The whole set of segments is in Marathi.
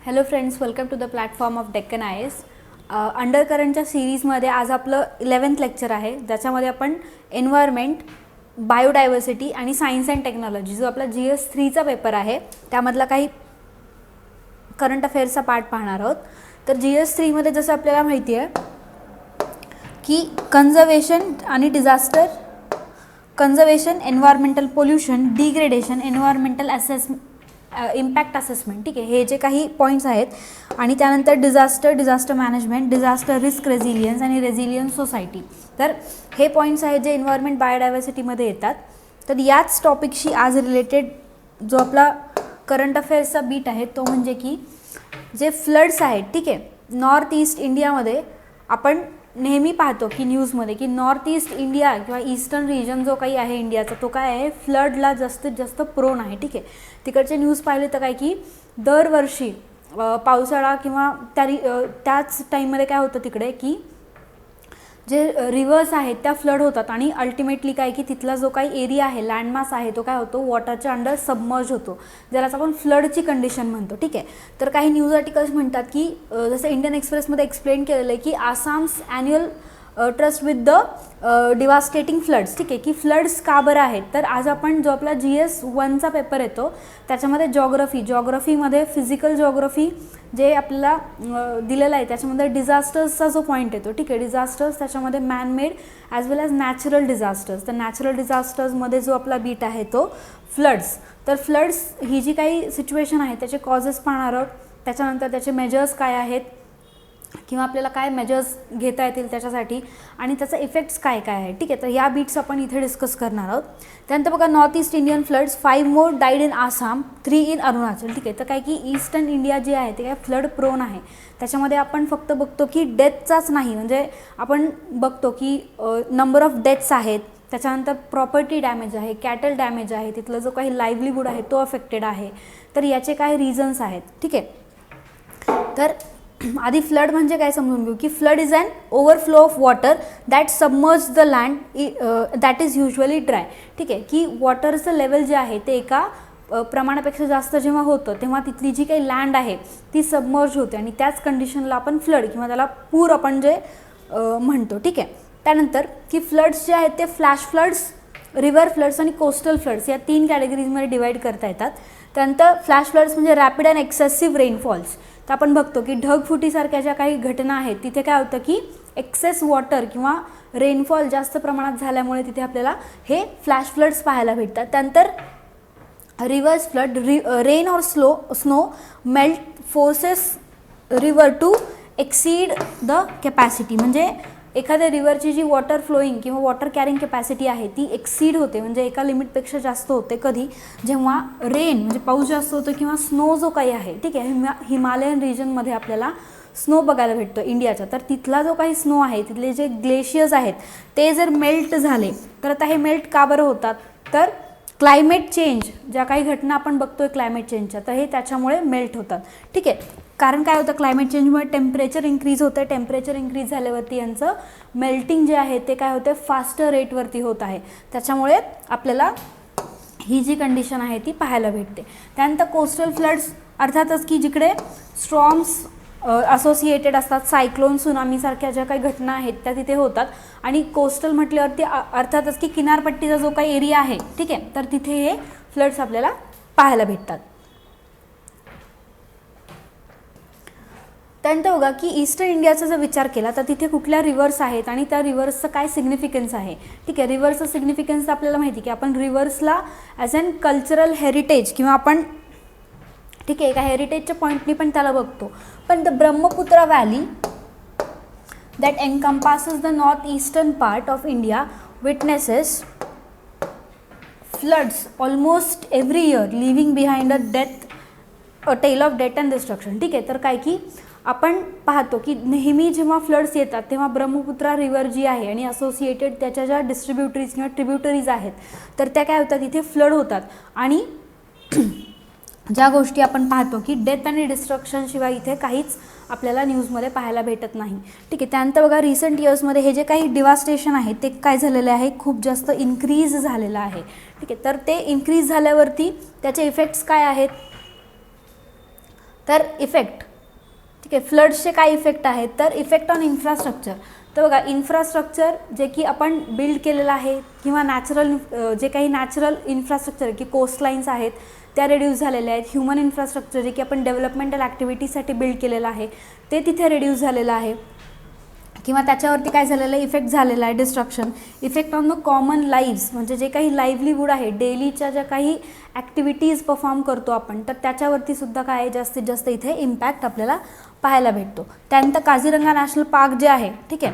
Hello friends, welcome to the platform of Deccan I S. Under करंटच्या सिरीजमध्ये आज आपलं 11th लेक्चर आहे, ज्याच्यामध्ये आपण एन्व्हायरमेंट, बायोडायव्हर्सिटी आणि सायन्स अँड टेक्नॉलॉजी जो आपला GS3चा पेपर आहे त्यामधला काही करंट अफेअर्सचा पार्ट पाहणार आहोत. तर GS3मध्ये जसं आपल्याला माहिती आहे की कन्झर्वेशन आणि disaster, conservation, environmental pollution, degradation, environmental impact assessment, ठीक आहे, हे जे काही पॉईंट्स आहेत. आणि त्यानंतर disaster management, disaster risk resilience आणि रेझिलियन्स सोसायटी. तर हे पॉईंट्स आहेत जे एन्व्हायरमेंट बायोडायव्हर्सिटीमध्ये येतात. तर याच टॉपिकशी आज रिलेटेड जो आपला करंट अफेअर्सचा बीट आहे तो म्हणजे की जे फ्लड्स आहेत, ठीक आहे, नॉर्थ ईस्ट इंडियामध्ये आपण नेहमी पाहतो की न्यूजमध्ये की नॉर्थ ईस्ट इंडिया किंवा ईस्टर्न रिजन जो काही आहे इंडियाचा तो काय आहे, फ्लडला जास्तीत जास्त प्रोन आहे. ठीक आहे, तिकडचे न्यूज पाहिले तर काय की दरवर्षी पावसाळा किंवा त्याच टाईममध्ये काय होतं तिकडे की जे रिव्हर्स आहेत त्या फ्लड होतात आणि अल्टिमेटली काय की तिथला जो काही एरिया आहे, लँडमास आहे, तो काय होतो, वॉटरच्या अंडर सबमर्ज होतो, ज्यालाच आपण फ्लडची कंडिशन म्हणतो. ठीक आहे, तर काही न्यूज आर्टिकल्स म्हणतात की जसं इंडियन एक्सप्रेसमध्ये एक्सप्लेन केलेलं आहे की Assam's annual trust with the devastating floods. ठीक आहे, की फ्लड्स का बरं आहेत. तर आज आपण जो आपला GS1चा पेपर येतो त्याच्यामध्ये जॉग्रफीमध्ये फिजिकल जॉग्रफी जे आपल्याला दिलेलं आहे त्याच्यामध्ये डिझास्टर्सचा जो पॉईंट येतो. ठीक आहे, डिझास्टर्स त्याच्यामध्ये मॅनमेड ॲज वेल ॲज नॅचरल डिझास्टर्स. तर नॅचरल डिझास्टर्समध्ये जो आपला बीट आहे तो फ्लड्स. तर फ्लड्स ही जी काही सिच्युएशन आहे त्याचे कॉजेस पाहणार आहोत, त्याच्यानंतर त्याचे मेजर्स काय आहेत किंवा आपल्याला काय मेजर्स घेता येतील त्याच्यासाठी आणि त्याचा इफेक्ट्स काय काय आहे. ठीक आहे, तर या बीट्स आपण इथे डिस्कस करणार आहोत. त्यानंतर बघा, north east Indian floods, 5 more died in Assam, 3 in Arunachal. ठीक आहे, तर काय की ईस्टर्न इंडिया जे आहे ते काय फ्लड प्रोन आहे. त्याच्यामध्ये आपण फक्त बघतो की डेथचाच नाही, म्हणजे आपण बघतो की नंबर ऑफ डेथ्स आहेत, त्याच्यानंतर प्रॉपर्टी डॅमेज आहे, कॅटल डॅमेज आहे, तिथलं जो काही लाईव्हलीहूड आहे तो अफेक्टेड आहे. तर याचे काय रिझन्स आहेत. ठीक आहे, तर आधी फ्लड म्हणजे काय समजून घेऊ की flood is an overflow of water that submerge the land that is usually dry. ठीक आहे, की वॉटरचं लेवल जे आहे ते एका प्रमाणापेक्षा जास्त जेव्हा होतं तेव्हा तिथली जी काही लँड आहे ती सबमर्ज होते आणि त्याच कंडिशनला आपण फ्लड किंवा त्याला पूर आपण जे म्हणतो. ठीक आहे, त्यानंतर की फ्लड्स जे आहेत ते फ्लॅश फ्लड्स, रिव्हर फ्लड्स आणि कोस्टल फ्लड्स या 3 कॅटेगरीजमध्ये डिवाईड करता येतात. त्यानंतर फ्लॅश फ्लड्स म्हणजे रॅपिड अँड एक्सेसिव्ह रेनफॉल्स. तर आपण बघतो की ढगफुटीसारख्या ज्या काही घटना आहेत तिथे काय होतं की एक्सेस वॉटर किंवा रेनफॉल जास्त प्रमाणात झाल्यामुळे तिथे आपल्याला हे फ्लॅश फ्लड्स पाहायला भेटतात. त्यानंतर rivers flood, rain or snow melt forces river to exceed the capacity. म्हणजे एखाद्या रिव्हरची जी वॉटर फ्लोईंग किंवा वॉटर कॅरिंग कॅपॅसिटी आहे ती एक्सीड होते, म्हणजे एका लिमिटपेक्षा जास्त होते. कधी, जेव्हा रेन म्हणजे पाऊस जास्त होतो किंवा स्नो जो काही आहे, ठीक आहे, हिमालयन रिजनमध्ये आपल्याला स्नो बघायला भेटतो इंडियाचा. तर तिथला जो काही स्नो आहे, तिथले जे ग्लेशियर्स आहेत ते जर मेल्ट झाले तर आता हे मेल्ट का बरं होतात, तर क्लायमेट चेंज, ज्या काही घटना आपण बघतोय क्लायमेट चेंजच्या, तर हे त्याच्यामुळे मेल्ट होतात. ठीक आहे, कारण काय होतं, क्लायमेट चेंजमुळे टेम्परेचर इन्क्रीज होतं. टेम्परेचर इन्क्रीज झाल्यावरती यांचं मेल्टिंग जे आहे ते काय होते, फास्टर रेटवरती होत आहे. त्याच्यामुळे आपल्याला ही जी कंडिशन आहे ती पाहायला भेटते. त्यानंतर कोस्टल फ्लड्स, अर्थातच की जिकडे स्ट्रॉम्स असोसिएटेड असतात, सायक्लोन, सुनामीसारख्या ज्या काही घटना आहेत त्या तिथे होतात. आणि कोस्टल म्हटल्यावरती अर्थातच की किनारपट्टीचा जो काही एरिया आहे, ठीक आहे, तर तिथे हे फ्लड्स आपल्याला पाहायला भेटतात. त्यानंतर बघा की ईस्टर्न इंडियाचा जर विचार केला तर तिथे कुठल्या रिव्हर्स आहेत आणि त्या रिव्हर्सचं काय सिग्निफिकन्स आहे. ठीक आहे, रिव्हर्सचं सिग्निफिकन्स आपल्याला माहिती की आपण रिव्हर्सला ॲज अन कल्चरल हेरिटेज किंवा आपण, ठीक आहे, एका हेरिटेजच्या पॉईंटनी पण त्याला बघतो. पण the Brahmaputra valley that encompasses the north eastern part of India witnesses floods almost every year, living behind a tale of death and destruction. ठीक आहे, तर काय की आपण पाहतो की नेहमी जेव्हा फ्लड्स येतात तेव्हा ब्रह्मपुत्रा रिव्हर जी आहे आणि असोसिएटेड त्याच्या ज्या डिस्ट्रीब्युटरीज किंवा ट्रिब्युटरीज आहेत तर त्या काय होतात, इथे फ्लड होतात. आणि ज्या गोष्टी आपण पाहतो की डेथ आणि डिस्ट्रक्शनशिवाय इथे काहीच आपल्याला न्यूजमध्ये पाहायला भेटत नाही. ठीक आहे, त्यानंतर बघा रिसेंट इयर्समध्ये हे जे काही डिवास्टेशन आहे ते काय झालेलं आहे, खूप जास्त इन्क्रीज झालेलं आहे. ठीक आहे, तर ते इन्क्रीज झाल्यावरती त्याचे इफेक्ट्स काय आहेत, तर इफेक्ट, ठीक आहे, फ्लड्सचे काय इफेक्ट आहेत, तर इफेक्ट ऑन इन्फ्रास्ट्रक्चर. तर बघा, इन्फ्रास्ट्रक्चर जे की आपण बिल्ड केलेलं आहे किंवा नॅचरल जे काही नॅचरल इन्फ्रास्ट्रक्चर की कोस्टलाईन्स आहेत त्या रिड्यूस झालेल्या आहेत. ह्युमन इन्फ्रास्ट्रक्चर जे की आपण डेव्हलपमेंटल ॲक्टिव्हिटीसाठी बिल्ड केलेलं आहे ते तिथे रिड्यूस झालेलं आहे किंवा त्याच्यावरती काय झालेलं आहे, इफेक्ट झालेला आहे, destruction. Effect on the common lives, म्हणजे जे काही लाईव्हलीहूड आहे, डेलीच्या ज्या काही ॲक्टिव्हिटीज परफॉर्म करतो आपण, तर त्याच्यावरती सुद्धा काय आहे, जास्तीत जास्त इथे इम्पॅक्ट आपल्याला पाहायला भेटतो. त्यानंतर काझीरंगा नॅशनल पार्क जे आहे, ठीक आहे,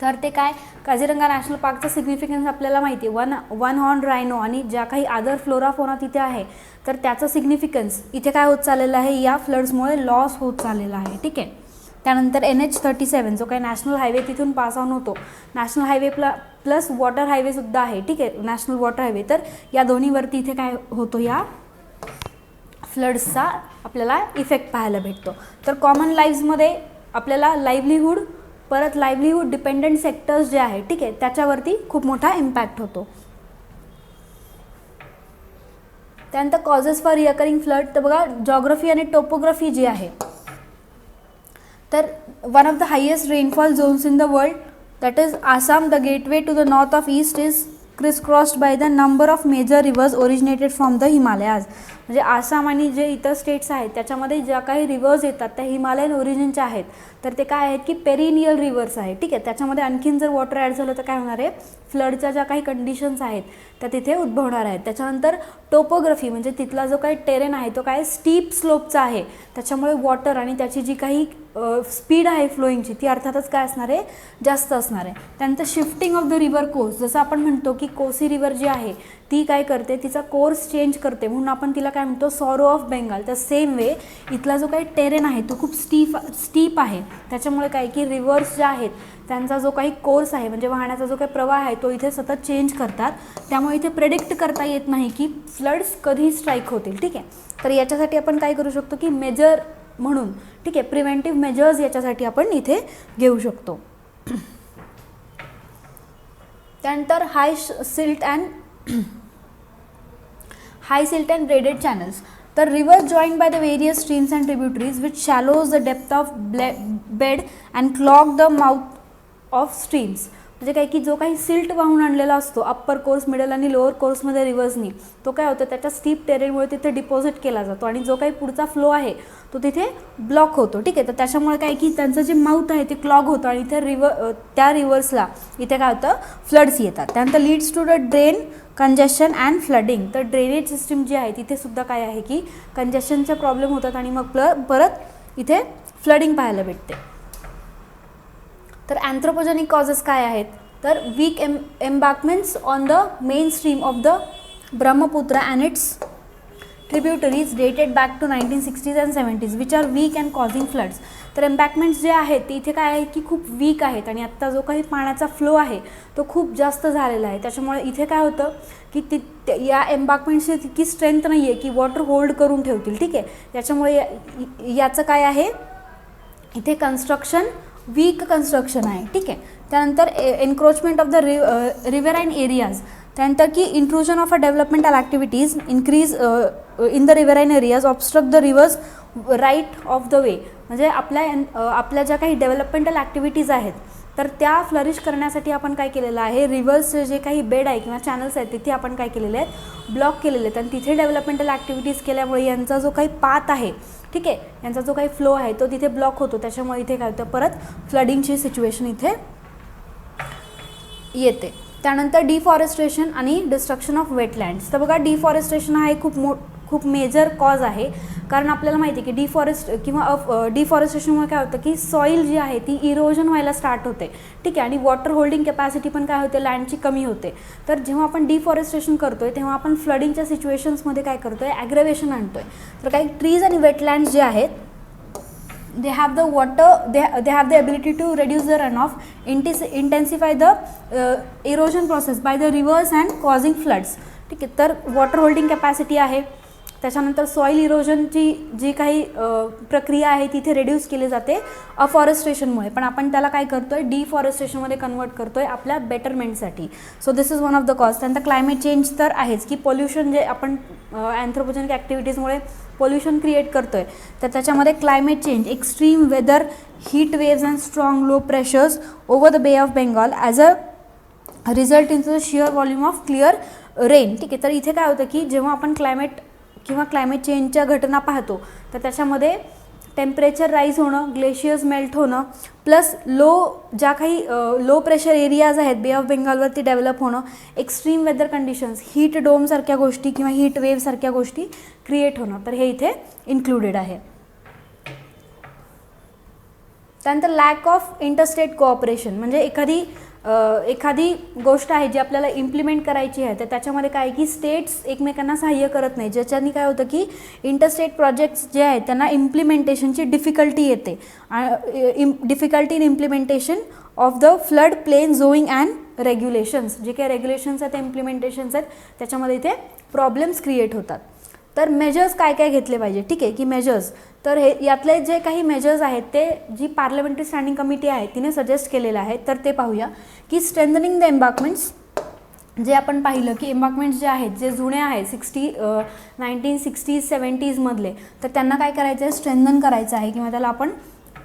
तर ते काय, काझीरंगा नॅशनल पार्कचं सिग्निफिकन्स आपल्याला माहिती आहे. वन हॉर्न रायनो आणि ज्या काही अदर फ्लोरा फोना तिथे आहे, तर त्याचं सिग्निफिकन्स इथे काय होत चाललेलं आहे, या फ्लड्समुळे लॉस होत चाललेला आहे. ठीक आहे. त्यानंतर NH37 जो काही नॅशनल हायवे तिथून पास ऑन होतो, नॅशनल हायवे प्लस वॉटर हायवेसुद्धा आहे. ठीक आहे, नॅशनल वॉटर हायवे, तर या दोन्हीवरती इथे काय होतो, या फ्लड्सचा आपल्याला इफेक्ट पाहायला भेटतो. तर कॉमन लाईव्समध्ये आपल्याला लाईव्हलीहूड, परत लाईव्हलीहूड डिपेंडंट सेक्टर्स जे आहे, ठीक आहे, त्याच्यावरती खूप मोठा इम्पॅक्ट होतो. त्यानंतर कॉजेस फॉर रिअकरिंग फ्लड, तर बघा जॉग्रफी आणि टोपोग्राफी जी आहे, तर one of the highest rainfall zones in the world, that is Assam. The gateway to the north of east is crisscrossed by the number of major rivers originated from the Himalayas. म्हणजे आसाम आणि जे इतर स्टेट्स आहेत त्याच्यामध्ये ज्या काही रिव्हर्स येतात त्या हिमालयन ओरिजिनच्या आहेत, तर ते काय आहेत की पेरिनियल रिव्हर्स आहेत. ठीक आहे, त्याच्यामध्ये आणखीन जर वॉटर ॲड झालं तर काय होणार आहे, फ्लडच्या ज्या काही कंडिशन्स आहेत त्या तिथे उद्भवणार आहेत. त्याच्यानंतर टोपोग्राफी, म्हणजे तिथला जो काही टेरेन आहे तो काय स्टीप स्लोपचा आहे, त्याच्यामुळे वॉटर आणि त्याची जी काही स्पीड आहे फ्लोईंगची ती अर्थातच काय असणार आहे, जास्त असणार आहे. त्यानंतर shifting of the river course, जसं आपण म्हणतो की कोसी रिव्हर जी आहे ती काय करते, तिचा कोर्स चेंज करते, म्हणून आपण तिला काय म्हणतो सॉरो ऑफ बेंगाल. तर सेम वे इथला जो काही टेरेन आहे तो खूप स्टीप आहे, त्याच्यामुळे काय की रिव्हर्स ज्या आहेत त्यांचा जो काही कोर्स आहे, म्हणजे वाहण्याचा जो काही प्रवाह आहे तो इथे सतत चेंज करतात. त्यामुळे इथे प्रेडिक्ट करता येत नाही की फ्लड्स कधी स्ट्राईक होतील. ठीक आहे, तर याच्यासाठी आपण काय करू शकतो की मेजर म्हणून, ठीक आहे, प्रिव्हेंटिव्ह मेजर्स याच्यासाठी आपण इथे घेऊ शकतो. त्यानंतर high silt and braided channels, तर river joined by the various streams and tributaries which shallows the depth of bed and clog the mouth of streams. म्हणजे काय की जो काही सिल्ट वाहून आणलेला असतो अप्पर कोर्स, मिडल आणि लोअर कोर्समध्ये रिव्हर्सनी, तो काय होतं त्याच्या स्टीप टेरेनमुळे तिथे डिपॉझिट केला जातो आणि जो काही पुढचा फ्लो आहे तो तिथे ब्लॉक होतो. ठीक आहे, तर त्याच्यामुळे काय की त्यांचं जे माउथ आहे ते क्लॉग होतं आणि इथे त्या रिव्हर्सला इथे काय होतं, फ्लड्स येतात. त्यानंतर leads to the drain congestion and flooding, तर ड्रेनेज सिस्टीम जी आहे तिथे सुद्धा काय आहे की कंजेशनचे प्रॉब्लेम होतात आणि मग परत इथे फ्लडिंग पाहायला भेटते. तर अँथ्रोपोजेनिक कॉजेस काय आहेत, तर weak embankments on the main stream of the Brahmaputra and its tributaries dated back to 1960s and 70s which are weak and causing floods. तर एम्बॅकमेंट्स जे आहेत ते इथे काय आहे की खूप वीक आहेत आणि आत्ता जो काही पाण्याचा फ्लो आहे तो खूप जास्त झालेला आहे. त्याच्यामुळे इथे काय होतं की या एम्बॅकमेंट्सची तितकी स्ट्रेंथ नाही आहे की वॉटर होल्ड करून ठेवतील. ठीक आहे, त्याच्यामुळे याचं काय आहे, इथे कन्स्ट्रक्शन वीक कन्स्ट्रक्शन आहे. ठीक आहे, त्यानंतर encroachment of the riverine areas, त्यानंतर की intrusion of a developmental activities increase in the riverine areas obstruct the rivers right of the way. म्हणजे आपल्या ज्या काही डेव्हलपमेंटल ॲक्टिव्हिटीज आहेत तर त्या फ्लरिश करण्यासाठी आपण काय केलेलं आहे, रिव्हर्सचे जे काही बेड आहे किंवा चॅनल्स आहेत तिथे आपण काय केलेले आहेत, ब्लॉक केलेले आहेत आणि तिथे डेव्हलपमेंटल ॲक्टिव्हिटीज केल्यामुळे यांचा जो काही पाथ आहे, ठीक आहे, यांचा जो काही फ्लो आहे तो तिथे ब्लॉक होतो. त्याच्यामुळे इथे काय होतं, परत फ्लडिंगची सिच्युएशन इथे येते. त्यानंतर डिफॉरेस्ट्रेशन आणि डिस्ट्रक्शन ऑफ वेटलँड्स, तर बघा डिफॉरेस्ट्रेशन हा एक खूप मेजर कॉज आहे. कारण आपल्याला माहिती आहे की डिफॉरेस्ट्रेशनमुळे काय होतं की सॉईल जी आहे ती इरोजन व्हायला स्टार्ट होते. ठीक आहे, आणि वॉटर होल्डिंग कॅपॅसिटी पण काय होते, लँडची कमी होते. तर जेव्हा आपण डिफॉरेस्ट्रेशन करतोय तेव्हा आपण फ्लडिंगच्या सिच्युएशन्समध्ये काय करतोय, ॲग्रेवेशन आणतोय. तर काही ट्रीज आणि वेटलँड्स जे आहेत they have the ability to reduce the runoff, intensify the erosion process by the rivers and causing floods. ठीक आहे, तर वॉटर होल्डिंग कॅपॅसिटी आहे. त्याच्यानंतर सॉईल इरोजनची जी काही प्रक्रिया आहे तिथे रिड्यूस केली जाते अफॉरेस्ट्रेशनमुळे, पण आपण त्याला काय करतोय, डिफॉरेस्ट्रेशनमध्ये कन्वर्ट करतोय आपल्या बेटरमेंटसाठी. So this is one of the cause. त्यानंतर क्लायमेट चेंज तर आहेच की पोल्युशन जे आपण अँथ्रोपोजेनिक ॲक्टिव्हिटीजमुळे पोल्युशन क्रिएट करतो आहे, तर त्याच्यामध्ये climate change, extreme weather, heat waves and strong low pressures over the Bay of Bengal as a result in to the sheer volume of clear rain. ठीक आहे, तर इथे काय होतं की जेव्हा आपण क्लायमेट चेंजच्या घटना पाहतो तर त्याच्यामध्ये टेम्परेचर राईज होणं, ग्लेशियर्स मेल्ट होणं, प्लस ज्या काही लो प्रेशर एरियाज आहेत बे ऑफ बेंगॉलवरती डेव्हलप होणं, एक्स्ट्रीम वेदर कंडिशन्स, हीट डोमसारख्या गोष्टी किंवा हीट वेव्हसारख्या गोष्टी क्रिएट होणं, तर हे इथे इन्क्लुडेड आहे. त्यानंतर लॅक ऑफ इंटरस्टेट कोऑपरेशन, म्हणजे एखादी गोष्ट आहे जी आपल्याला इम्प्लिमेंट करायची आहे तर त्याच्यामध्ये काय की स्टेट्स एकमेकांना सहाय्य करत नाही, ज्याच्यानी काय होतं की इंटरस्टेट प्रोजेक्ट्स जे आहेत त्यांना इम्प्लिमेंटेशनची डिफिकल्टी येते. Difficulty in implementation of the flood plain zoning and regulations, जे काही रेग्युलेशन्स आहेत ते इम्प्लिमेंटेशन्स आहेत त्याच्यामध्ये इथे प्रॉब्लेम्स क्रिएट होतात. तर मेजर्स काय काय घेतले पाहिजे, ठीक आहे की मेजर्स, तर हे यातले जे काही मेजर्स आहेत ते जी पार्लमेंटरी स्टँडिंग कमिटी आहे तिने सजेस्ट केलेलं आहे, तर ते पाहूया की स्ट्रेंथनिंग द एम्बार्कमेंट्स. जे आपण पाहिलं की एम्बार्कमेंट्स जे आहेत जे जुने आहेत 1960s 70s मधले, तर त्यांना काय करायचं आहे, स्ट्रेंथन करायचं आहे किंवा त्याला आपण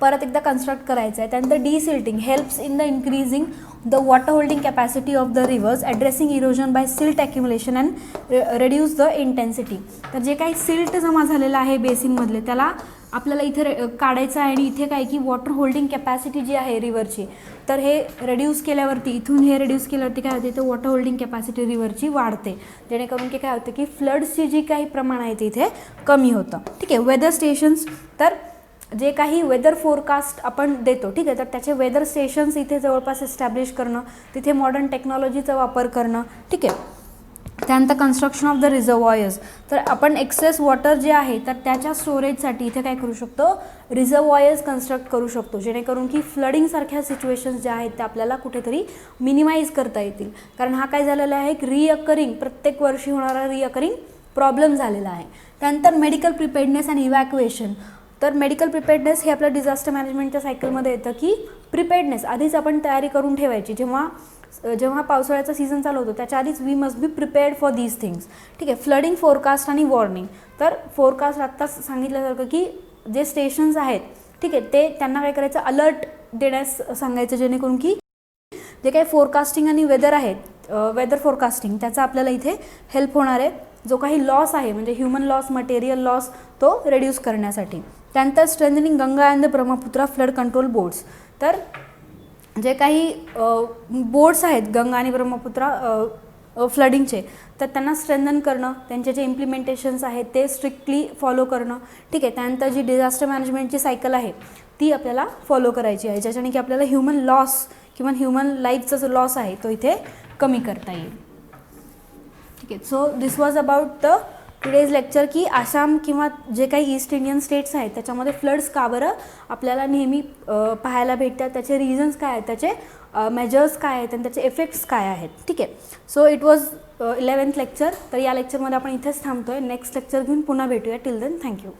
परत एकदा कन्स्ट्रक्ट करायचं आहे. त्यानंतर desilting helps in the increasing the water holding capacity of the rivers, addressing erosion by silt accumulation and reduce the intensity. तर जे काही सिल्ट जमा झालेलं आहे बेसिनमधले त्याला आपल्याला इथे काढायचं आहे, आणि इथे काय की वॉटर होल्डिंग कॅपॅसिटी जी आहे रिव्हरची, तर हे रेड्यूस केल्यावरती, इथून हे रेड्यूस केल्यावरती काय होते, तर वॉटर होल्डिंग कॅपॅसिटी रिव्हरची वाढते, जेणेकरून की काय होतं की फ्लड्सची जी काही प्रमाण आहे ते इथे कमी होतं. ठीक आहे. वेदर स्टेशन्स, तर जे काही वेदर फोरकास्ट आपण देतो, ठीक आहे, तर त्याचे वेदर स्टेशन्स इथे जवळपास एस्टॅब्लिश करणं, तिथे मॉडर्न टेक्नॉलॉजीचा वापर करणं. ठीक आहे. त्यानंतर कन्स्ट्रक्शन ऑफ द रिझर्वॉयर्स, तर आपण एक्सेस वॉटर जे आहे तर त्याच्या स्टोरेजसाठी इथे काय करू शकतो, रिझर्वॉयर्स कन्स्ट्रक्ट करू शकतो, जेणेकरून की फ्लडिंगसारख्या सिच्युएशन्स ज्या आहेत त्या आपल्याला कुठेतरी मिनिमाइज करता येतील. कारण हा काय झालेला आहे, एक प्रत्येक वर्षी होणारा रिअकरिंग प्रॉब्लेम झालेला आहे. त्यानंतर मेडिकल प्रिपेअर्डनेस अँड इव्हॅक्युएशन, तर मेडिकल प्रिपेअर्डनेस हे आपलं डिझास्टर मॅनेजमेंटच्या सायकलमध्ये येतं की प्रिपेअर्डनेस आधीच आपण तयारी करून ठेवायची. जेव्हा पावसाळ्याचा सीझन चालू होतो त्याच्या आधीच we must be prepared for these things. ठीक आहे. फ्लडिंग फोरकास्ट आणि वॉर्निंग, तर फोरकास्ट आत्ताच सांगितल्यासारखं की जे स्टेशन्स आहेत, ठीक आहे, ते त्यांना काय करायचं, अलर्ट देण्यास सांगायचं, जेणेकरून की जे काही फोरकास्टिंग आणि वेदर आहेत, वेदर फोरकास्टिंग, त्याचा आपल्याला इथे हेल्प होणार आहे. जो काही लॉस आहे म्हणजे ह्युमन लॉस, मटेरियल लॉस, तो रेड्यूस करण्यासाठी. त्यानंतर strengthening Ganga and the Brahmaputra flood control boards, तर जे काही बोर्ड्स आहेत गंगा आणि ब्रह्मपुत्रा फ्लडिंगचे, तर त्यांना स्ट्रेंथन करणं, त्यांचे जे इम्प्लिमेंटेशन्स आहेत ते स्ट्रिक्टली फॉलो करणं. ठीक आहे. त्यानंतर जी डिझास्टर मॅनेजमेंटची सायकल आहे ती आपल्याला फॉलो करायची आहे, ज्याच्याने की आपल्याला ह्युमन लॉस किंवा ह्युमन लाईफचा जो लॉस आहे तो इथे कमी करता येईल. ठीक आहे. So this was about the today's lecture की आसाम किंवा जे काही ईस्ट इंडियन स्टेट्स आहेत त्याच्यामध्ये फ्लड्स का बरं आपल्याला नेहमी पाहायला भेटतात, त्याचे रिझन्स काय आहेत, त्याचे मेजर्स काय आहेत आणि त्याचे इफेक्ट्स काय आहेत. ठीक आहे. So it was 11th lecture. तर या लेक्चरमध्ये आपण इथेच थांबतो आहे. नेक्स्ट लेक्चर घेऊन पुन्हा भेटूया. Till then thank you.